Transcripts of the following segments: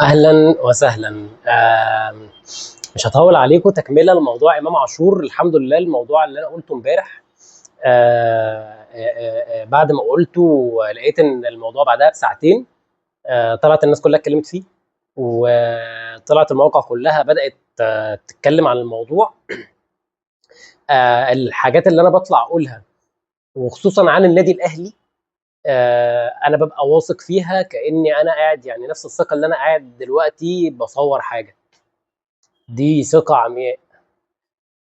اهلا وسهلا. مش هطول عليكم تكمله لموضوع امام عاشور. الحمد لله الموضوع اللي انا قلته امبارح، بعد ما قلته لقيت ان الموضوع بعدها بساعتين طلعت الناس كلها اتكلمت فيه، وطلعت المواقع كلها بدات تتكلم عن الموضوع. الحاجات اللي انا بطلع اقولها وخصوصا عن النادي الاهلي، انا ببقى واثق فيها كاني انا قاعد، يعني نفس الثقه اللي انا قاعد دلوقتي بصور حاجه. دي ثقة عمياء،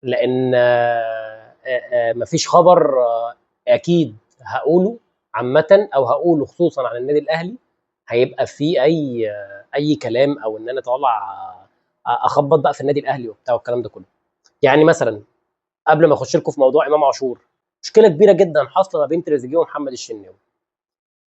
لأن مفيش خبر أكيد هقوله عامة أو هقوله خصوصا عن النادي الأهلي هيبقى فيه أي كلام، أو إن أنا طالع أخبط بقى في النادي الأهلي وبتاع والكلام ده كله. يعني مثلا قبل ما أخش لكم في موضوع إمام عاشور، مشكلة كبيرة جدا حاصلة ما بين تريزيجيه ومحمد الشناوي.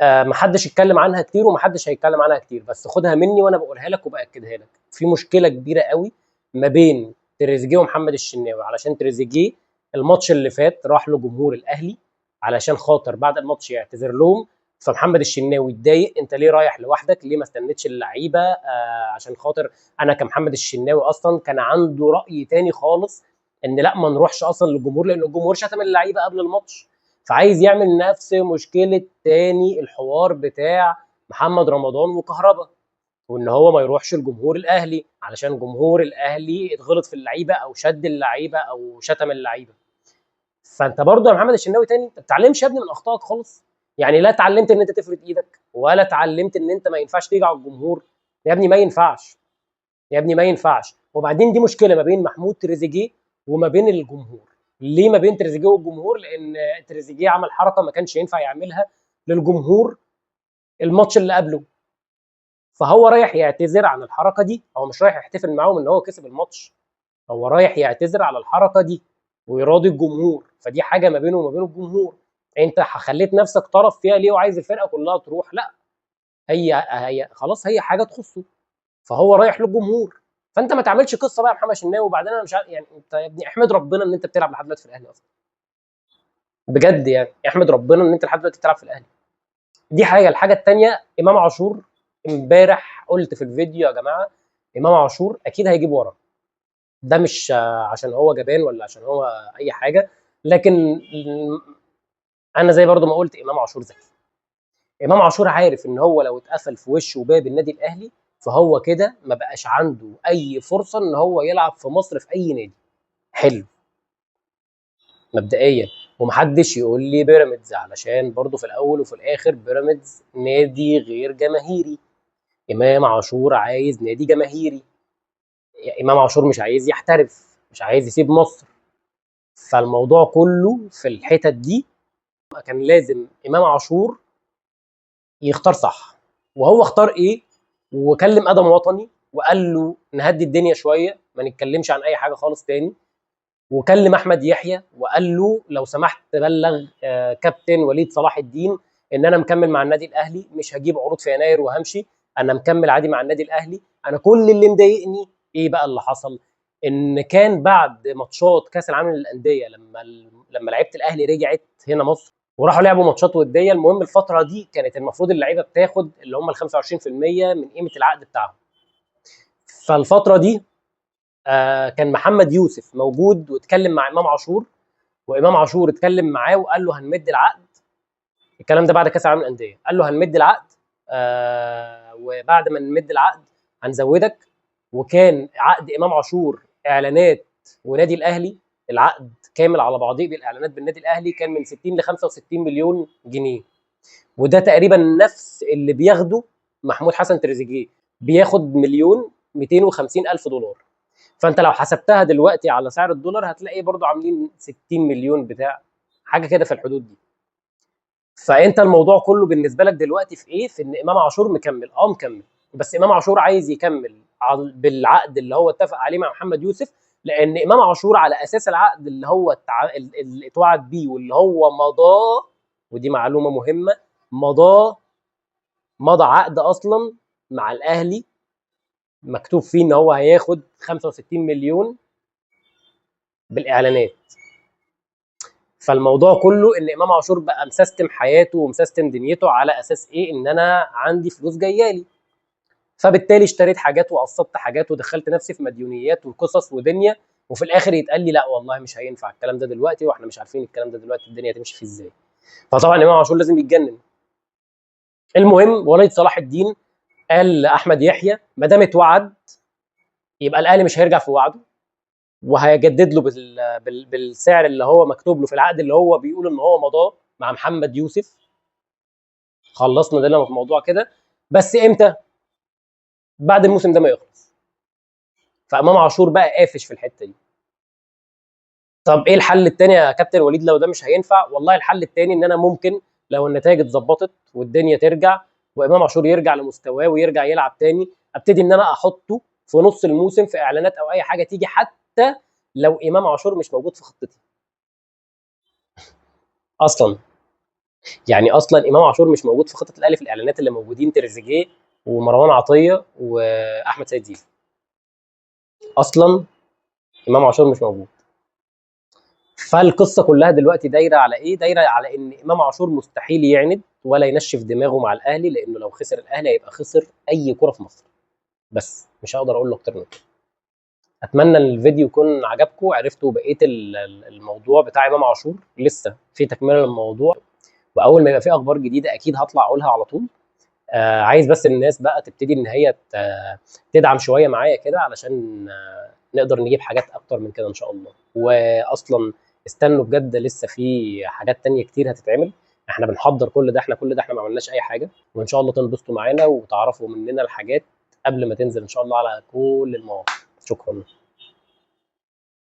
محدش اتكلم عنها كتير ومحدش هيتكلم عنها كتير، بس خدها مني وانا بقولها لك وباكدها لك. في مشكله كبيره قوي ما بين تريزيجيه ومحمد الشناوي، علشان تريزيجيه الماتش اللي فات راح لجمهور الاهلي علشان خاطر بعد الماتش يعتذر لهم. فمحمد الشناوي اتضايق، انت ليه رايح لوحدك؟ ليه ما استنيتش اللعيبه؟ عشان خاطر انا كمحمد الشناوي اصلا كان عنده راي تاني خالص، ان لا ما نروحش اصلا للجمهور لان الجمهور شتم اللعيبه قبل الماتش. فعايز يعمل نفس مشكله تاني الحوار بتاع محمد رمضان وكهربا، وان هو ما يروحش الجمهور الاهلي علشان جمهور الاهلي اتغلط في اللعيبه او شد اللعيبه او شتم اللعيبه. فانت برضه يا محمد الشناوي تاني، انت ما بتتعلمش يا ابني من اخطائك خالص. يعني لا اتعلمت ان انت تفرد ايدك، ولا اتعلمت ان انت ما ينفعش تيجي على الجمهور. يا ابني ما ينفعش، يا ابني ما ينفعش. وبعدين دي مشكله ما بين محمود تريزيجيه وما بين الجمهور. ليه ما بين تريزيجيه والجمهور؟ لان تريزيجيه عمل حركه ما كانش ينفع يعملها للجمهور الماتش اللي قبله، فهو رايح يعتذر عن الحركه دي. هو مش رايح يحتفل معاهم ان هو كسب الماتش، هو رايح يعتذر على الحركه دي ويراضي الجمهور. فدي حاجه ما بينه وما بين الجمهور. انت خليت نفسك طرف فيها ليه وعايز الفرقه كلها تروح؟ لا، هي خلاص هي حاجه تخصه، فهو رايح للجمهور. فانت ما تعملش قصه بقى يا محمد شناوي. وبعدين انا مش عارف، يعني انت يا ابني احمد ربنا ان انت بتلعب لحد دلوقتي في الاهلي اصلا. بجد يعني احمد ربنا ان انت لحد دلوقتي بتلعب في الاهلي. دي حاجه. الحاجه الثانيه، امام عاشور، امبارح قلت في الفيديو يا جماعه امام عاشور اكيد هيجيب ورا. ده مش عشان هو جبان ولا عشان هو اي حاجه، لكن انا زي برضو ما قلت امام عاشور ذكي. امام عاشور عارف ان هو لو اتقفل في وشه باب النادي الاهلي فهو كده ما بقاش عنده اي فرصه ان هو يلعب في مصر في اي نادي. حلو مبدئيا. ومحدش يقول لي بيراميدز، علشان برضو في الاول وفي الاخر بيراميدز نادي غير جماهيري. امام عاشور عايز نادي جماهيري. امام عاشور مش عايز يحترف، مش عايز يسيب مصر. فالموضوع كله في الحتت دي كان لازم امام عاشور يختار صح. وهو اختار ايه؟ وكلم ادم وطني وقال له نهدي الدنيا شويه، ما نتكلمش عن اي حاجه خالص تاني. وكلم احمد يحيى وقال له لو سمحت بلغ كابتن وليد صلاح الدين ان انا مكمل مع النادي الاهلي، مش هجيب عروض في يناير وهمشي، انا مكمل عادي مع النادي الاهلي. انا كل اللي مضايقني ايه بقى اللي حصل؟ ان كان بعد ماتشات كاس العالم للانديه، لما لعيبه الاهلي رجعت هنا مصر وراحوا لعبوا ماتشات وديه، المهم الفتره دي كانت المفروض اللعيبه بتاخد اللي هم ال 25% من قيمه العقد بتاعهم. فالفتره دي كان محمد يوسف موجود واتكلم مع امام عاشور، وامام عاشور اتكلم معاه وقال له هنمد العقد. الكلام ده بعد كاس العالم للانديه، قال له هنمد العقد وبعد ما نمد العقد هنزودك. وكان عقد امام عاشور اعلانات ونادي الاهلي، العقد كامل على بعضيه بالاعلانات بالنادي الاهلي كان من 60 ل 65 مليون جنيه. وده تقريبا نفس اللي بياخده محمود حسن تريزيجيه، بياخد مليون 250 الف دولار. فانت لو حسبتها دلوقتي على سعر الدولار هتلاقي برضو عاملين 60 مليون بتاع حاجه كده في الحدود دي. فانت الموضوع كله بالنسبه لك دلوقتي في ايه؟ في ان امام عاشور مكمل، مكمل. بس امام عاشور عايز يكمل بالعقد اللي هو اتفق عليه مع محمد يوسف، لان امام عاشور على اساس العقد اللي هو اللي اتوعد بيه واللي هو مضاه. ودي معلومه مهمه، مضاه، مضى عقد اصلا مع الاهلي مكتوب فيه ان هو هياخد 65 مليون بالاعلانات. فالموضوع كله ان امام عاشور بقى مسيستم حياته ومسيستم دنيته على اساس ايه؟ ان انا عندي فلوس جايه لي. فبالتالي اشتريت حاجات وقسطت حاجات ودخلت نفسي في مديونيات وقصص ودنيا، وفي الاخر يتقال لي لا والله مش هينفع الكلام ده دلوقتي، واحنا مش عارفين الكلام ده دلوقتي الدنيا هتمشي فيه ازاي. فطبعا امام عاشور لازم يتجنن. المهم وليد صلاح الدين قال لاحمد يحيى ما دام اتوعد يبقى الاهلي مش هيرجع في وعده، وهيجدد له بالسعر اللي هو مكتوب له في العقد اللي هو بيقول ان هو مضاه مع محمد يوسف. خلصنا ده في موضوع كده. بس امتى؟ بعد الموسم ده ما يخلص. فامام عاشور بقى قافش في الحته دي. طب ايه الحل التاني يا كابتن وليد لو ده مش هينفع؟ والله الحل التاني ان انا ممكن لو النتائج اتظبطت والدنيا ترجع وامام عاشور يرجع لمستواه ويرجع يلعب تاني، ابتدي ان انا احطه في نص الموسم في اعلانات او اي حاجه تيجي، حتى لو امام عاشور مش موجود في خطتي اصلا. يعني اصلا امام عاشور مش موجود في خطه الاهلي، في الاعلانات اللي موجودين تريزيجيه ومروان عطيه واحمد سيد زيزو. اصلا امام عاشور مش موجود. فالقصه كلها دلوقتي دايره على ايه؟ دايره على ان امام عاشور مستحيل يعند ولا ينشف دماغه مع الاهلي، لانه لو خسر الاهلي هيبقى خسر اي كره في مصر. بس مش هقدر اقول له اكتر من كده. اتمنى ان الفيديو يكون عجبكم، عرفتوا بقيه الموضوع بتاع امام عاشور. لسه في تكمله للموضوع، واول ما يبقى في اخبار جديده اكيد هطلع اقولها على طول. عايز بس الناس بقى تبتدي ان هي تدعم شويه معايا كده علشان نقدر نجيب حاجات اكتر من كده ان شاء الله. واصلا استنوا بجد لسه في حاجات تانية كتير هتتعمل. احنا بنحضر كل ده، احنا ما عملناش اي حاجه، وان شاء الله تنبسطوا معانا وتعرفوا مننا الحاجات قبل ما تنزل ان شاء الله على كل المواقع. شكرا.